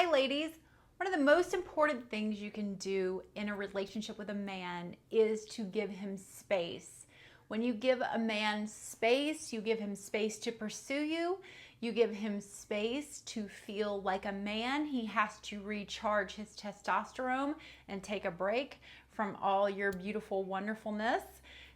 Hi ladies, one of the most important things you can do in a relationship with a man is to give him space. When you give a man space, you give him space to pursue you, you give him space to feel like a man. He has to recharge his testosterone and take a break from all your beautiful wonderfulness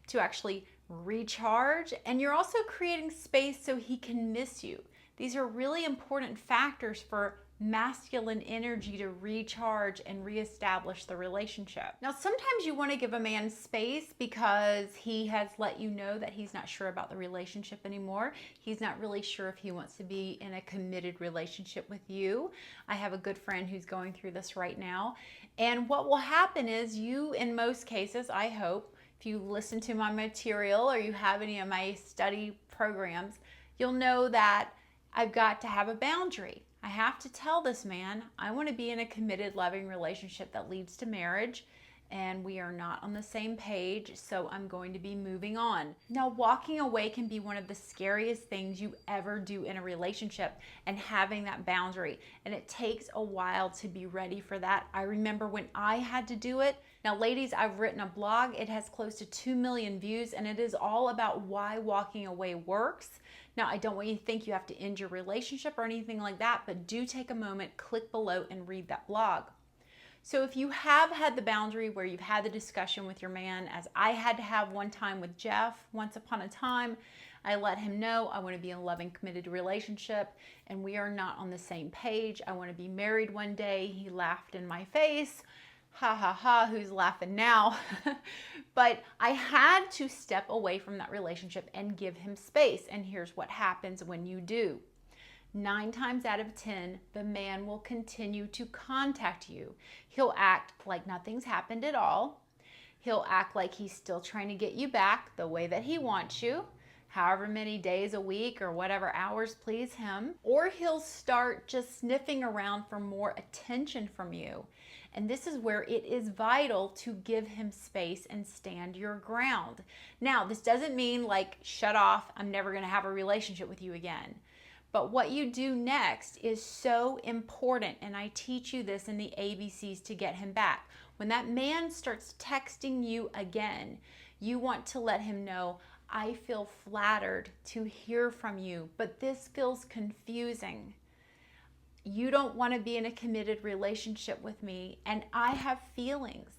to actually recharge. And you're also creating space so he can miss you. These are really important factors for masculine energy to recharge and reestablish the relationship. Now, sometimes you want to give a man space because he has let you know that he's not sure about the relationship anymore. He's not really sure if he wants to be in a committed relationship with you. I have a good friend who's going through this right now. And what will happen is you, in most cases, I hope, if you listen to my material or you have any of my study programs, you'll know that I've got to have a boundary. I have to tell this man, I want to be in a committed, loving relationship that leads to marriage, and we are not on the same page, so I'm going to be moving on. Now, walking away can be one of the scariest things you ever do in a relationship, and having that boundary, and it takes a while to be ready for that. I remember when I had to do it. Now, ladies, I've written a blog. It has close to 2 million views, and it is all about why walking away works. Now, I don't want you to think you have to end your relationship or anything like that, but do take a moment, click below and read that blog. So if you have had the boundary where you've had the discussion with your man, as I had to have one time with Jeff, once upon a time, I let him know I want to be in a loving, committed relationship, and we are not on the same page. I want to be married one day. He laughed in my face. Ha ha ha, who's laughing now? But I had to step away from that relationship and give him space. And here's what happens when you do. 9 times out of 10, the man will continue to contact you. He'll act like nothing's happened at all. He'll act like he's still trying to get you back the way that he wants you, however many days a week or whatever hours please him. Or he'll start just sniffing around for more attention from you. And this is where it is vital to give him space and stand your ground. Now, this doesn't mean like, shut off, I'm never going to have a relationship with you again. But what you do next is so important, and I teach you this in the ABCs to get him back. When that man starts texting you again, you want to let him know, I feel flattered to hear from you, but this feels confusing. You don't want to be in a committed relationship with me, and I have feelings.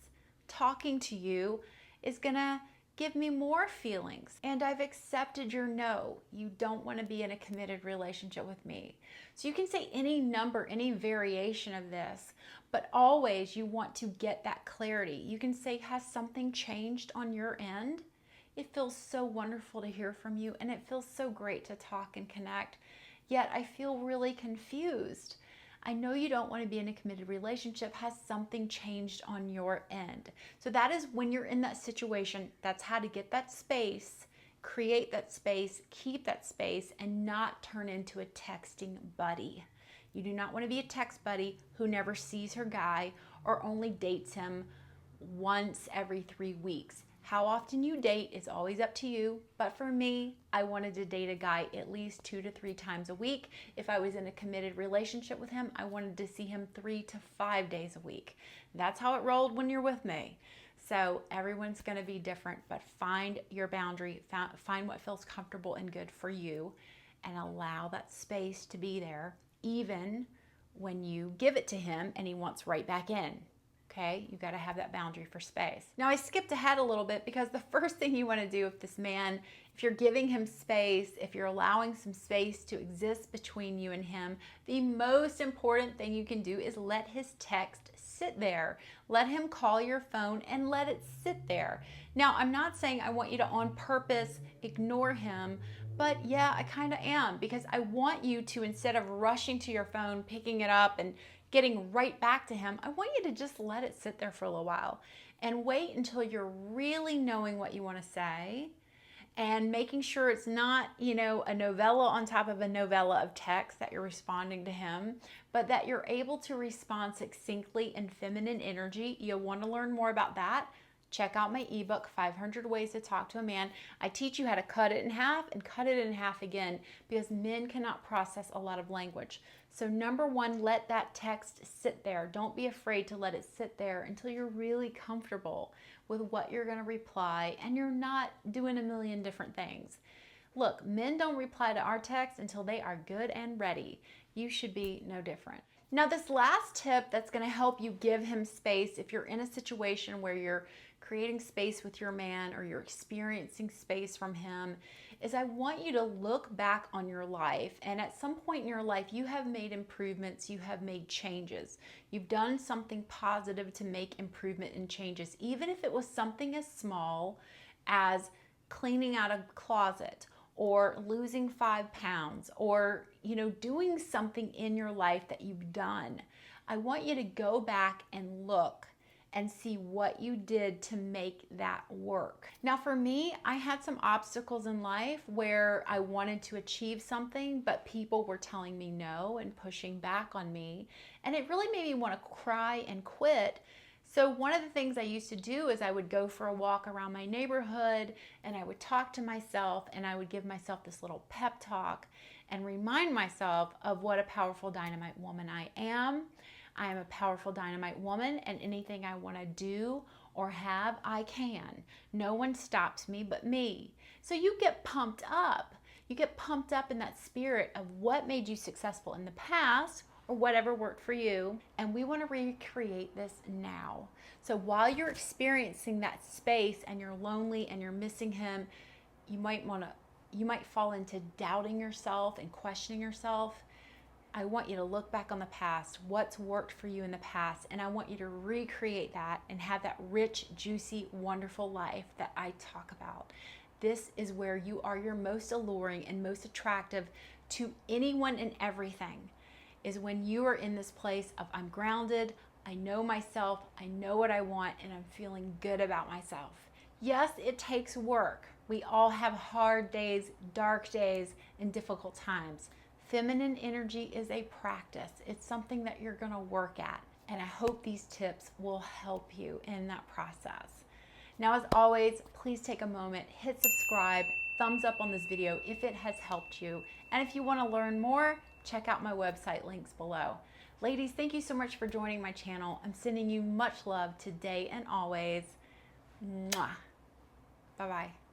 Talking to you is going to give me more feelings, and I've accepted your no. You don't want to be in a committed relationship with me. So you can say any number, any variation of this, but always you want to get that clarity. You can say, has something changed on your end? It feels so wonderful to hear from you, and it feels so great to talk and connect. Yet I feel really confused. I know you don't want to be in a committed relationship. Has something changed on your end? So that is when you're in that situation, that's how to get that space, create that space, keep that space, and not turn into a texting buddy. You do not want to be a text buddy who never sees her guy or only dates him once every 3 weeks. How often you date is always up to you, but for me, I wanted to date a guy at least 2 to 3 times a week. If I was in a committed relationship with him, I wanted to see him 3 to 5 days a week. That's how it rolled when you're with me. So everyone's going to be different, but find your boundary, find what feels comfortable and good for you, and allow that space to be there, even when you give it to him and he wants right back in. Okay, you got to have that boundary for space. Now, I skipped ahead a little bit because the first thing you want to do if this man, if you're giving him space, if you're allowing some space to exist between you and him, the most important thing you can do is let his text sit there. Let him call your phone and let it sit there. Now, I'm not saying I want you to on purpose ignore him, but yeah, I kind of am, because I want you to, instead of rushing to your phone, picking it up and getting right back to him, I want you to just let it sit there for a little while and wait until you're really knowing what you want to say and making sure it's not, a novella on top of a novella of text that you're responding to him, but that you're able to respond succinctly in feminine energy. You'll want to learn more about that. Check out my ebook, 500 Ways to Talk to a Man. I teach you how to cut it in half and cut it in half again, because men cannot process a lot of language. So number one, let that text sit there. Don't be afraid to let it sit there until you're really comfortable with what you're going to reply and you're not doing a million different things. Look, men don't reply to our texts until they are good and ready. You should be no different. Now, this last tip that's going to help you give him space if you're in a situation where you're creating space with your man or you're experiencing space from him is I want you to look back on your life, and at some point in your life you have made improvements, you have made changes. You've done something positive to make improvement and changes, even if it was something as small as cleaning out a closet or losing 5 pounds or, doing something in your life that you've done. I want you to go back and look and see what you did to make that work. Now for me, I had some obstacles in life where I wanted to achieve something, but people were telling me no and pushing back on me. And it really made me want to cry and quit. So one of the things I used to do is I would go for a walk around my neighborhood and I would talk to myself and I would give myself this little pep talk and remind myself of what a powerful dynamite woman I am. I am a powerful dynamite woman, and anything I want to do or have, I can. No one stops me but me. So you get pumped up. You get pumped up in that spirit of what made you successful in the past or whatever worked for you, and we want to recreate this now. So while you're experiencing that space and you're lonely and you're missing him, you might fall into doubting yourself and questioning yourself. I want you to look back on the past, what's worked for you in the past, and I want you to recreate that and have that rich, juicy, wonderful life that I talk about. This is where you are your most alluring and most attractive to anyone and everything, is when you are in this place of I'm grounded, I know myself, I know what I want, and I'm feeling good about myself. Yes, it takes work. We all have hard days, dark days, and difficult times. Feminine energy is a practice. It's something that you're going to work at. And I hope these tips will help you in that process. Now, as always, please take a moment, hit subscribe, thumbs up on this video if it has helped you. And if you want to learn more, check out my website, links below. Ladies, thank you so much for joining my channel. I'm sending you much love today and always. Mwah. Bye-bye.